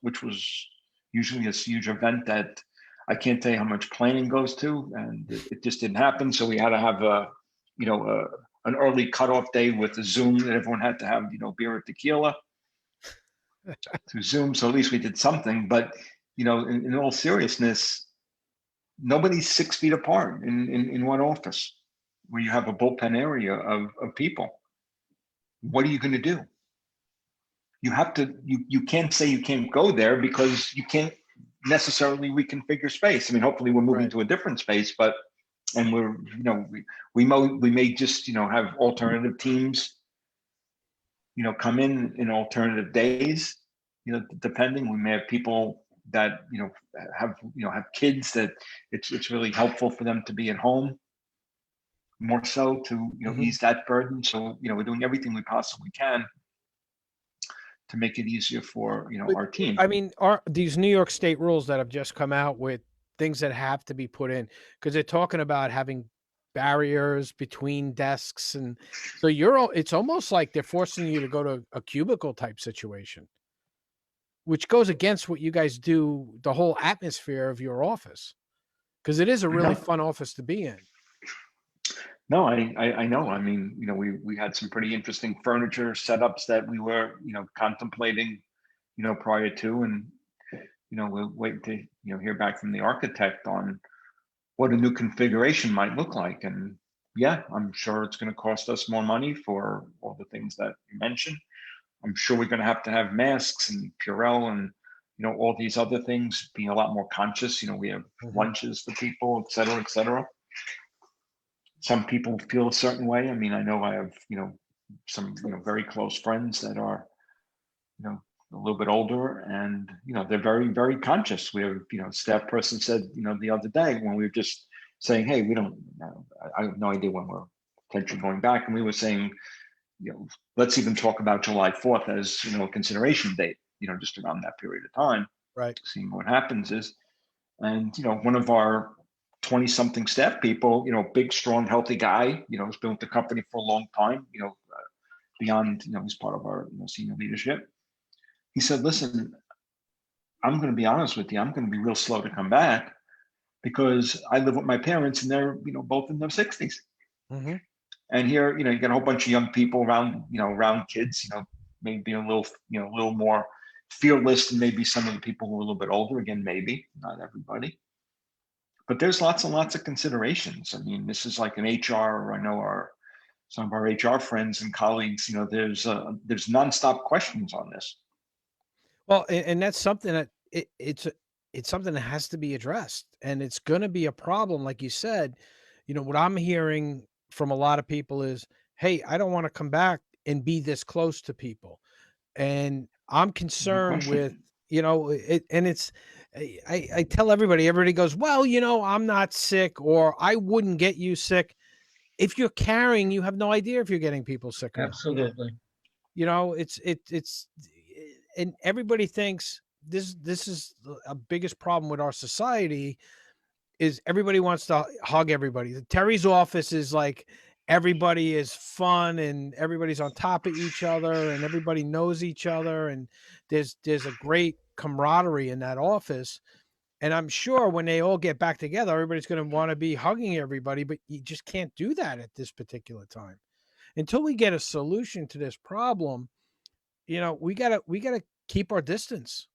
Speaker 10: Which was usually a huge event that I can't tell you how much planning goes to, and it just didn't happen. So we had to have an early cutoff day with the Zoom that everyone had to have, beer or tequila through Zoom. So at least we did something. But in all seriousness, nobody's 6 feet apart in one office where you have a bullpen area of people. What are you going to do? You have to. You can't say you can't go there because you can't necessarily reconfigure space. I mean, hopefully we're moving to a different space, and we're, we may just, have alternative teams, come in alternative days, depending. We may have people that, have kids that it's really helpful for them to be at home more so to, ease that burden. So, we're doing everything we possibly can to make it easier for, our team.
Speaker 3: I mean, are these New York State rules that have just come out with things that have to be put in, because they're talking about having barriers between desks, and so it's almost like they're forcing you to go to a cubicle type situation, which goes against what you guys do, the whole atmosphere of your office, because it is a really fun office to be in.
Speaker 10: No, I know. I mean, we had some pretty interesting furniture setups that we were, contemplating, prior to, and we'll wait to, hear back from the architect on what a new configuration might look like. And yeah, I'm sure it's going to cost us more money for all the things that you mentioned. I'm sure we're going to have masks and Purell and, all these other things, being a lot more conscious. We have lunches for people, et cetera, et cetera. Some people feel a certain way. I mean, I know I have, some, very close friends that are, a little bit older, and, they're very, very conscious. We have, a staff person said, the other day when we were just saying, hey, we don't, I have no idea when we're potentially going back. And we were saying, let's even talk about July 4th as, a consideration date, just around that period of time,
Speaker 3: Right.
Speaker 10: seeing what happens is. And, one of our 20 something staff people, big, strong, healthy guy, has been with the company for a long time, beyond, he's part of our senior leadership. He said, listen, I'm going to be honest with you. I'm going to be real slow to come back because I live with my parents and they're, both in their 60s.
Speaker 3: Mm-hmm.
Speaker 10: And here, you get a whole bunch of young people around, around kids, maybe a little more fearless than maybe some of the people who are a little bit older. Again, maybe not everybody, but there's lots and lots of considerations. I mean, this is like an HR. I know some of our HR friends and colleagues. There's nonstop questions on this.
Speaker 3: Well, and that's something that it's something that has to be addressed, and it's going to be a problem, like you said. What I'm hearing from a lot of people is, hey, I don't want to come back and be this close to people. And I'm concerned with, I tell everybody goes, well, I'm not sick, or I wouldn't get you sick. If you're carrying, you have no idea if you're getting people sick.
Speaker 9: Absolutely.
Speaker 3: It's and everybody thinks this is a biggest problem with our society is everybody wants to hug everybody. Terry's office is like everybody is fun and everybody's on top of each other and everybody knows each other. And there's a great camaraderie in that office. And I'm sure when they all get back together, everybody's going to want to be hugging everybody, but you just can't do that at this particular time. Until we get a solution to this problem, we gotta keep our distance.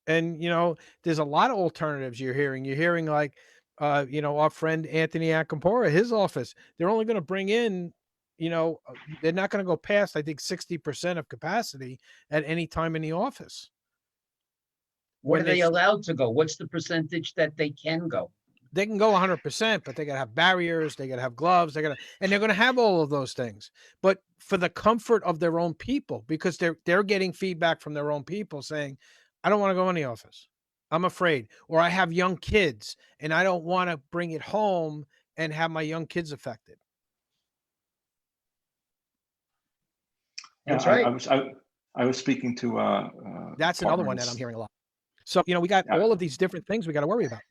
Speaker 3: And, there's a lot of alternatives you're hearing like, our friend Anthony Acampora, his office, they're only going to bring in, they're not going to go past, I think, 60% of capacity at any time in the office.
Speaker 9: What are they allowed to go? What's the percentage that they can go?
Speaker 3: They can go 100%, but they got to have barriers. They got to have gloves. And they're going to have all of those things, but for the comfort of their own people, because they're getting feedback from their own people saying, I don't want to go in the office. I'm afraid, or I have young kids and I don't want to bring it home and have my young kids affected.
Speaker 9: That's right.
Speaker 10: I was speaking to
Speaker 3: that's another one that I'm hearing a lot. So, we got all of these different things we got to worry about.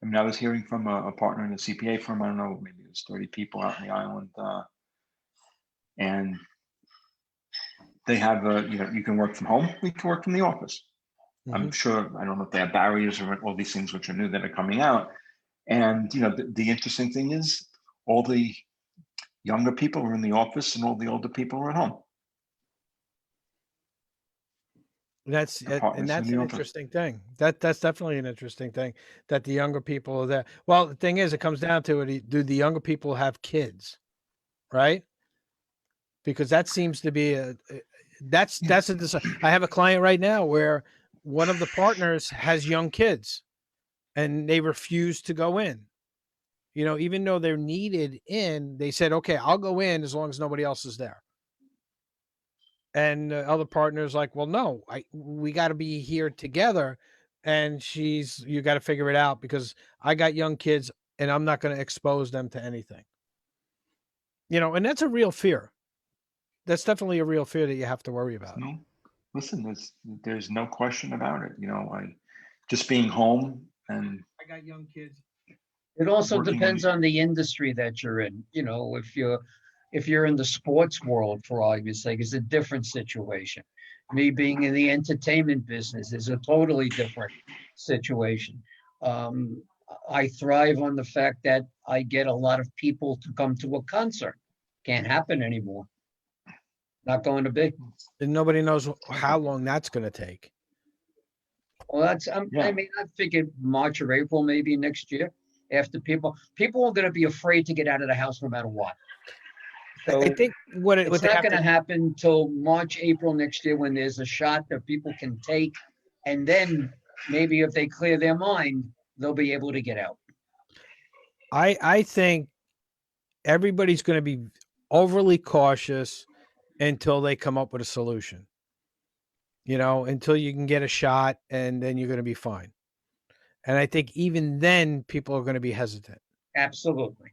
Speaker 10: I mean, I was hearing from a partner in a CPA firm. I don't know, maybe it was 30 people out in the island, and they have you can work from home. We can work from the office. Mm-hmm. I'm sure. I don't know if they have barriers or all these things which are new that are coming out. And the interesting thing is, all the younger people are in the office, and all the older people are at home.
Speaker 3: That's an interesting thing. That's definitely an interesting thing that the younger people are there. Well, the thing is, it comes down to it. Do the younger people have kids, right? Because that seems to be that's I have a client right now where one of the partners has young kids, and they refuse to go in. Even though they're needed in, they said, "Okay, I'll go in as long as nobody else is there." And the other partner's like, well, no, we got to be here together. And you got to figure it out because I got young kids and I'm not going to expose them to anything. And that's a real fear. That's definitely a real fear that you have to worry about.
Speaker 10: No, listen, there's no question about it. Just being home, and
Speaker 3: I got young kids.
Speaker 9: It also depends on the industry that you're in. If you're in the sports world, for argument's sake, it's a different situation. Me being in the entertainment business is a totally different situation. I thrive on the fact that I get a lot of people to come to a concert. Can't happen anymore. Not going to be.
Speaker 3: And nobody knows how long that's going to take.
Speaker 9: Well, that's,
Speaker 10: Yeah.
Speaker 9: I mean, I figured March or April, maybe next year, after people are gonna be afraid to get out of the house no matter what. So
Speaker 3: I think what
Speaker 9: it's
Speaker 3: they
Speaker 9: not
Speaker 3: have
Speaker 9: gonna
Speaker 3: to,
Speaker 9: happen till March, April next year when there's a shot that people can take. And then maybe if they clear their mind, they'll be able to get out.
Speaker 3: I think everybody's going to be overly cautious until they come up with a solution. Until you can get a shot, and then you're going to be fine. And I think even then people are going to be hesitant.
Speaker 9: Absolutely.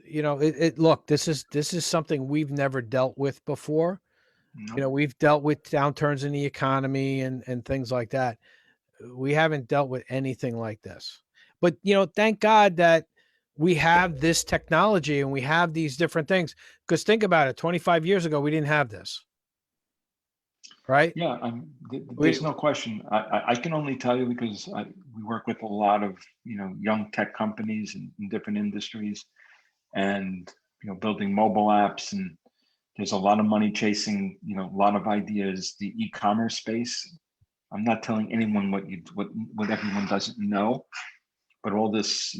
Speaker 3: you know look, this is something we've never dealt with before.
Speaker 10: No.
Speaker 3: We've dealt with downturns in the economy and things like that. We haven't dealt with anything like this. But thank God that we have this technology and we have these different things. Because think about it, 25 years ago we didn't have this, right?
Speaker 10: Yeah, there's no question. I can only tell you because we work with a lot of young tech companies in different industries, and building mobile apps, and there's a lot of money chasing a lot of ideas. The e-commerce space. I'm not telling anyone what everyone doesn't know, but all this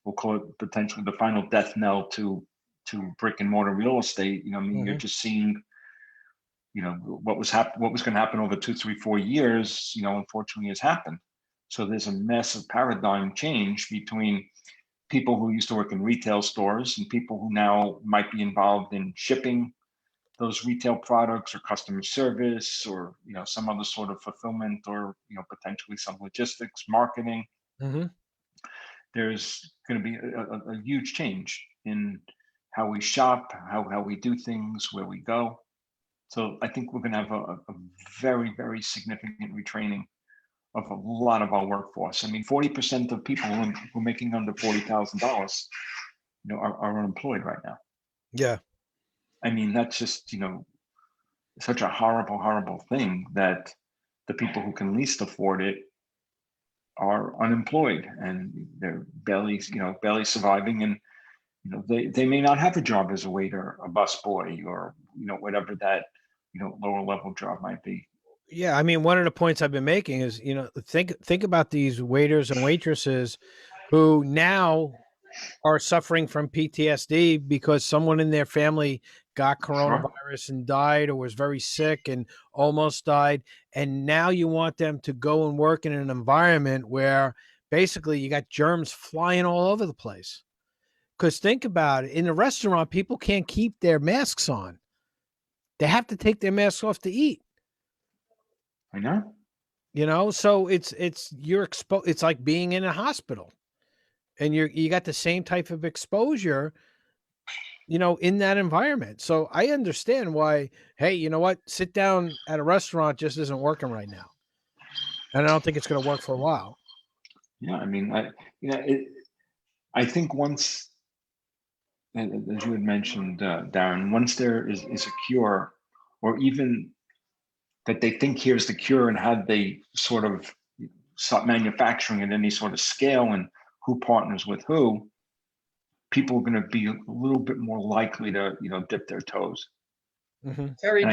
Speaker 10: we'll call it potentially the final death knell to brick and mortar real estate. I mean, you're just seeing what was going to happen over 2, 3, 4 years, unfortunately has happened. So there's a massive paradigm change between people who used to work in retail stores and people who now might be involved in shipping those retail products or customer service or some other sort of fulfillment or potentially some logistics, marketing.
Speaker 3: Mm-hmm.
Speaker 10: There's going to be a huge change in how we shop, how we do things, where we go. So I think we're going to have a very, very significant retraining of a lot of our workforce. I mean, 40% of people who are making under $40,000, are unemployed right now.
Speaker 3: Yeah.
Speaker 10: I mean, that's just, such a horrible, horrible thing that the people who can least afford it are unemployed and they're barely surviving. And, they may not have a job as a waiter, a busboy, or, whatever that, lower level job might be.
Speaker 3: Yeah, I mean, one of the points I've been making is, think about these waiters and waitresses who now are suffering from PTSD because someone in their family got coronavirus and died or was very sick and almost died. And now you want them to go and work in an environment where basically you got germs flying all over the place. Because think about it, in a restaurant, people can't keep their masks on. They have to take their masks off to eat.
Speaker 10: I know.
Speaker 3: So you're exposed. It's like being in a hospital, and you got the same type of exposure, in that environment. So I understand why. Hey, you know what? Sit down at a restaurant just isn't working right now, and I don't think it's going to work for a while.
Speaker 10: Yeah, I mean, I think once, as you had mentioned, Darren, once there is a cure, or even that they think here's the cure and how they sort of start manufacturing at any sort of scale and who partners with who, people are going to be a little bit more likely to, dip their toes.
Speaker 3: Mm-hmm.
Speaker 9: Terry,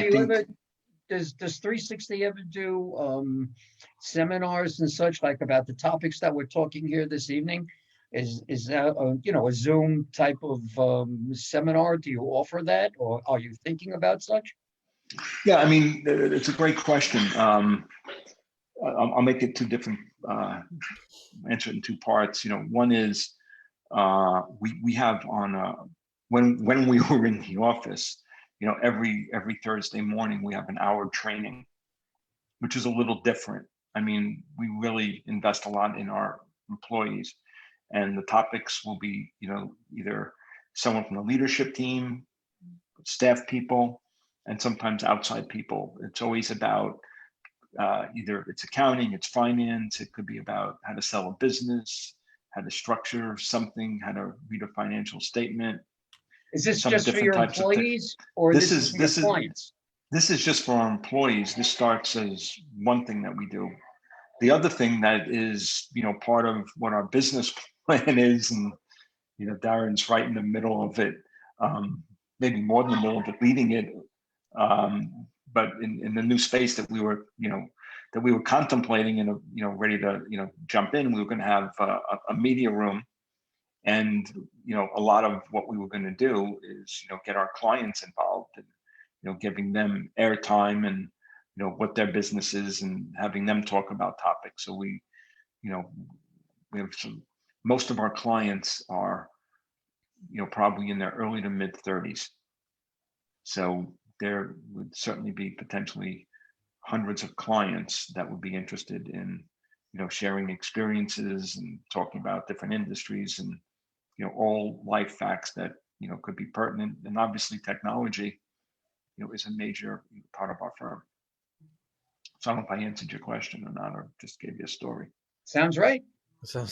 Speaker 9: does 360 ever do seminars and such, like about the topics that we're talking here this evening? Is that a Zoom type of seminar? Do you offer that, or are you thinking about such?
Speaker 10: Yeah, I mean, it's a great question. I'll make it two different, answer it in two parts. One is we have on when we were in the office, every Thursday morning we have an hour training, which is a little different. I mean, we really invest a lot in our employees, and the topics will be, either someone from the leadership team, staff people, and sometimes outside people. It's always about either it's accounting, it's finance, it could be about how to sell a business, how to structure something, how to read a financial statement.
Speaker 9: Is this just for your employees, or this is for your clients?
Speaker 10: This is just for our employees. This starts as one thing that we do. The other thing that is, part of what our business plan is, and Darren's right in the middle of it, maybe more than the middle of it, leading it. but in the new space that we were, that we were contemplating and, ready to, jump in, we were going to have a media room. And, a lot of what we were going to do is, get our clients involved and, giving them airtime and, what their business is and having them talk about topics. So we have most of our clients are, probably in their early to mid 30s. So there would certainly be potentially hundreds of clients that would be interested in, sharing experiences and talking about different industries and, all life facts that, could be pertinent. And obviously technology, is a major part of our firm. So I don't know if I answered your question or not, or just gave you a story.
Speaker 9: Sounds right.
Speaker 3: So,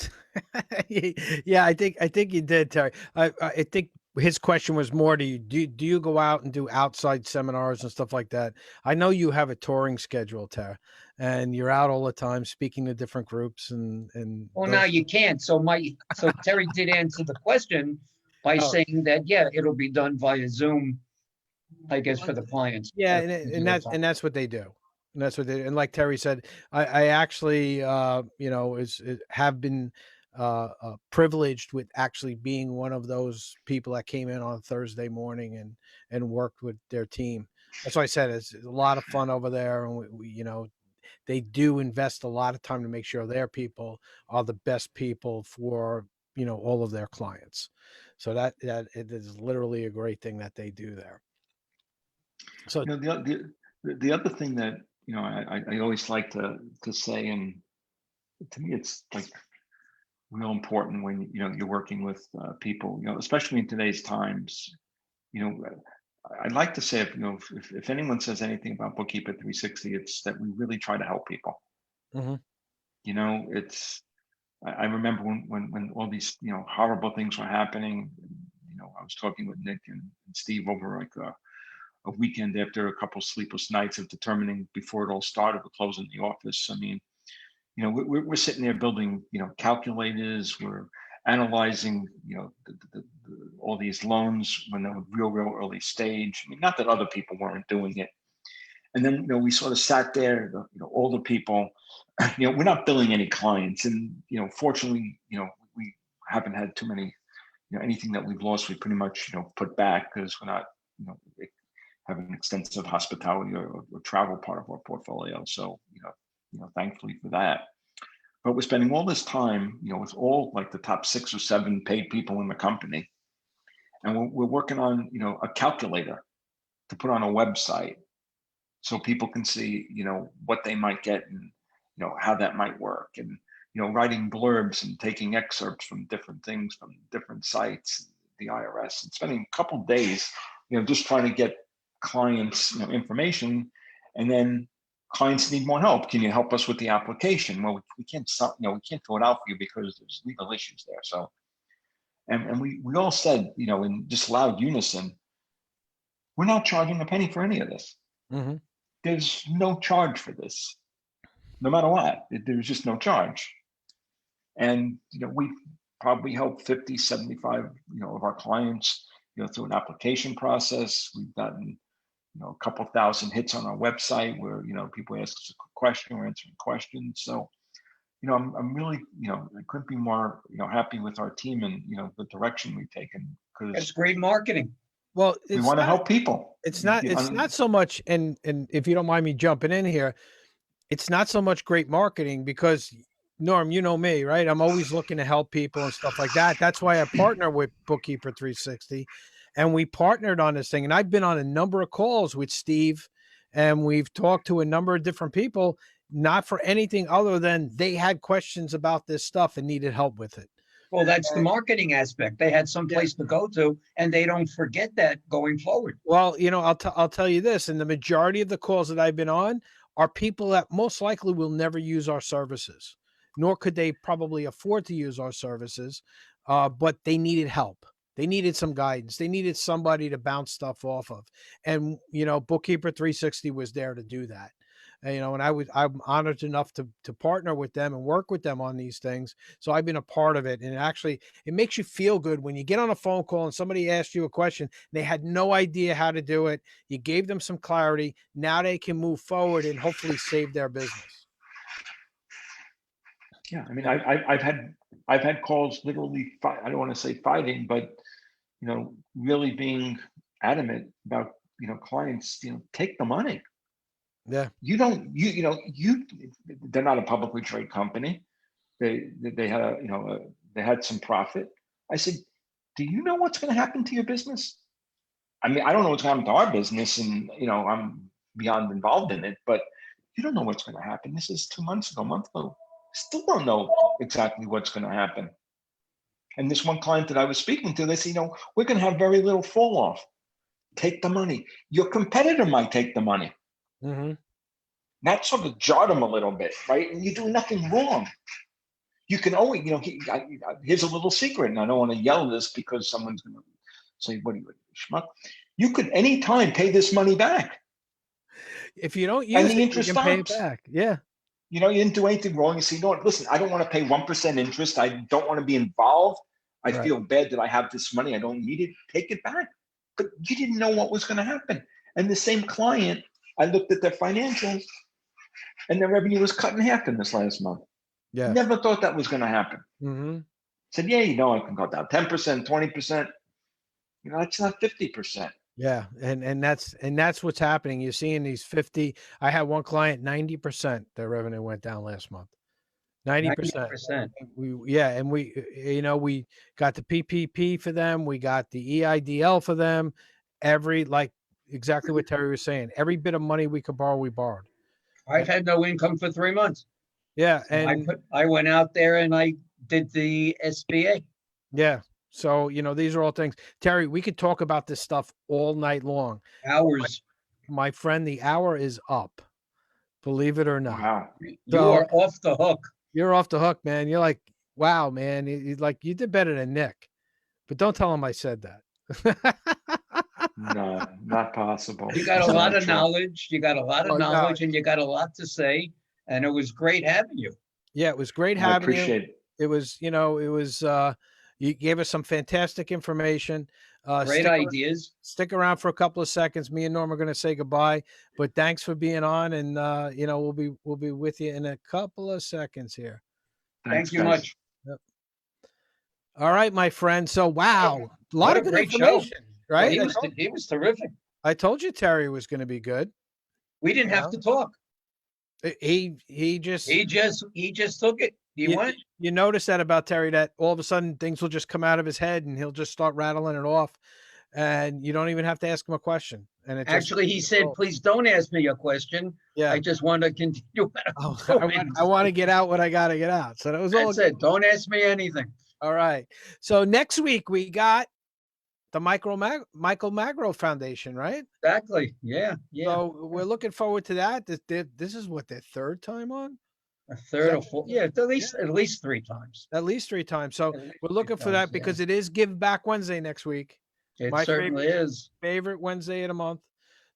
Speaker 3: yeah, I think you did, Terry. I think his question was more, do you go out and do outside seminars and stuff like that? I know you have a touring schedule, Terry, and you're out all the time speaking to different groups and.
Speaker 9: Well, now you can't. So Terry did answer the question by saying that, yeah, it'll be done via Zoom, I guess, for the clients.
Speaker 3: Yeah, and that's what they do. And that's what they, and like Terry said, I actually, have been privileged with actually being one of those people that came in on Thursday morning and worked with their team. That's why I said it's a lot of fun over there, and we they do invest a lot of time to make sure their people are the best people for all of their clients. So that it is literally a great thing that they do there. So
Speaker 10: the other thing that I always like to say, and to me it's like real important when you're working with people, especially in today's times. I'd like to say if anyone says anything about Bookkeeper 360, it's that we really try to help people.
Speaker 3: Mhm.
Speaker 10: I remember when all these horrible things were happening. I was talking with Nick and Steve over like a weekend after a couple sleepless nights of determining before it all started, we're closing the office. I mean, we're sitting there building, calculators. We're analyzing, all these loans when they're real early stage. I mean, not that other people weren't doing it. And then, we sort of sat there, all the people, we're not billing any clients. And, fortunately, we haven't had too many, anything that we've lost, we pretty much, put back because we're not, have an extensive hospitality or travel part of our portfolio. So, thankfully for that. But we're spending all this time, with all like the top 6 or 7 paid people in the company. And we're working on, a calculator to put on a website so people can see, what they might get and, how that might work. And, writing blurbs and taking excerpts from different things from different sites, the IRS, and spending a couple of days, just trying to get clients, information. And then clients need more help. Can you help us with the application? Well, we can't, we can't fill it out for you because there's legal issues there. So, and we all said, in just loud unison, we're not charging a penny for any of this.
Speaker 3: Mm-hmm.
Speaker 10: There's no charge for this, no matter what. There's just no charge. And, we probably helped 50, 75, of our clients, through an application process. We've gotten, a couple thousand hits on our website where, people ask us a question, we're answering questions. So, I'm really, I couldn't be more, happy with our team and, the direction we've taken. Because
Speaker 9: it's great marketing.
Speaker 3: Well,
Speaker 10: we want to help people.
Speaker 3: It's not so much, and if you don't mind me jumping in here, it's not so much great marketing because, Norm, you know me, right? I'm always looking to help people and stuff like that. That's why I partner with Bookkeeper 360, and we partnered on this thing. And I've been on a number of calls with Steve, and we've talked to a number of different people, not for anything other than they had questions about this stuff and needed help with it.
Speaker 9: Well, that's the marketing aspect. They had some place to go to, and they don't forget that going forward.
Speaker 3: Well, I'll tell you this, and the majority of the calls that I've been on are people that most likely will never use our services, nor could they probably afford to use our services, but they needed help. They needed some guidance. They needed somebody to bounce stuff off of. And, Bookkeeper 360 was there to do that. And, and I'm honored enough to partner with them and work with them on these things. So I've been a part of it. And actually, it makes you feel good when you get on a phone call and somebody asks you a question. They had no idea how to do it. You gave them some clarity. Now they can move forward and hopefully save their business.
Speaker 10: Yeah, I mean, I've had calls literally. I don't want to say fighting, but really being adamant about clients. Take the money.
Speaker 3: Yeah.
Speaker 10: They're not a publicly traded company. They had they had some profit. I said, do you know what's going to happen to your business? I mean, I don't know what's going to happen to our business, and I'm beyond involved in it, but you don't know what's going to happen. This is 2 months ago, a month ago. Still don't know exactly what's going to happen. And this one client that I was speaking to, they said, we're going to have very little fall off. Take the money. Your competitor might take the money.
Speaker 3: Mm-hmm.
Speaker 10: That sort of jarred him a little bit, right? And you do nothing wrong. You can always, here's a little secret, and I don't want to yell this because someone's going to say, what are you, schmuck? You could anytime pay this money back.
Speaker 3: If you don't use it, you can pay it back. Yeah.
Speaker 10: You didn't do anything wrong. You say, listen, I don't want to pay 1% interest. I don't want to be involved. I feel bad that I have this money. I don't need it. Take it back. But you didn't know what was going to happen. And the same client, I looked at their financials, and their revenue was cut in half in this last month.
Speaker 3: Yeah.
Speaker 10: Never thought that was going to happen.
Speaker 3: Mm-hmm.
Speaker 10: Said, yeah, I can go down 10%, 20%. It's not 50%.
Speaker 3: Yeah. And that's what's happening. You're seeing these 50. I had one client, 90% their revenue went down last month. 90%. And we got the PPP for them. We got the EIDL for them. Exactly what Terry was saying. Every bit of money we could borrow, we borrowed.
Speaker 9: I've had no income for 3 months.
Speaker 3: Yeah.
Speaker 9: So
Speaker 3: And
Speaker 9: I went out there and I did the SBA.
Speaker 3: Yeah. So, these are all things. Terry, we could talk about this stuff all night long.
Speaker 9: Hours.
Speaker 3: My friend, the hour is up. Believe it or not.
Speaker 10: Wow.
Speaker 9: You are off the hook.
Speaker 3: You're off the hook, man. You're like, wow, man. You did better than Nick. But don't tell him I said that.
Speaker 10: No, not possible.
Speaker 9: You got a lot of knowledge. You got a lot of knowledge, and you got a lot to say. And it was great having you.
Speaker 3: Yeah, it was great having you.
Speaker 10: I appreciate it.
Speaker 3: It was, you gave us some fantastic information.
Speaker 9: Great ideas.
Speaker 3: Stick around for a couple of seconds. Me and Norm are going to say goodbye, but thanks for being on. And, we'll be with you in a couple of seconds here.
Speaker 9: Thank you much.
Speaker 3: Yep. All right, my friend. So, wow. A lot of good
Speaker 9: great
Speaker 3: information,
Speaker 9: show.
Speaker 3: right?
Speaker 9: Well, he was terrific.
Speaker 3: I told you Terry was going to be good.
Speaker 9: We didn't have to talk.
Speaker 3: He just
Speaker 9: took it.
Speaker 3: You notice that about Terry, that all of a sudden things will just come out of his head and he'll just start rattling it off, and you don't even have to ask him a question. And it
Speaker 9: actually, he said, "Please don't ask me a question.
Speaker 3: Yeah,
Speaker 9: I just want to continue."
Speaker 3: I want to get out what I got to get out. So that was all.
Speaker 9: That's it. Don't ask me anything.
Speaker 3: All right. So next week we got the Michael Magro Foundation, right?
Speaker 9: Exactly. Yeah.
Speaker 3: So we're looking forward to that. This is what, their third time on?
Speaker 9: A third or fourth. Yeah, at least 3 times.
Speaker 3: At least 3 times. So we're looking for that because it is Give Back Wednesday next week.
Speaker 9: It certainly is.
Speaker 3: Favorite Wednesday of the month.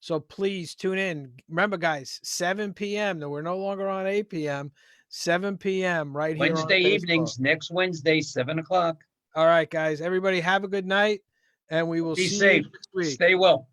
Speaker 3: So please tune in. Remember, guys, 7 p.m. We're no longer on 8 p.m. 7 p.m. right here.
Speaker 9: Wednesday evenings, next Wednesday, 7 o'clock.
Speaker 3: All right, guys. Everybody have a good night, and we will
Speaker 9: be
Speaker 3: see
Speaker 9: safe.
Speaker 3: You next week.
Speaker 9: Stay well.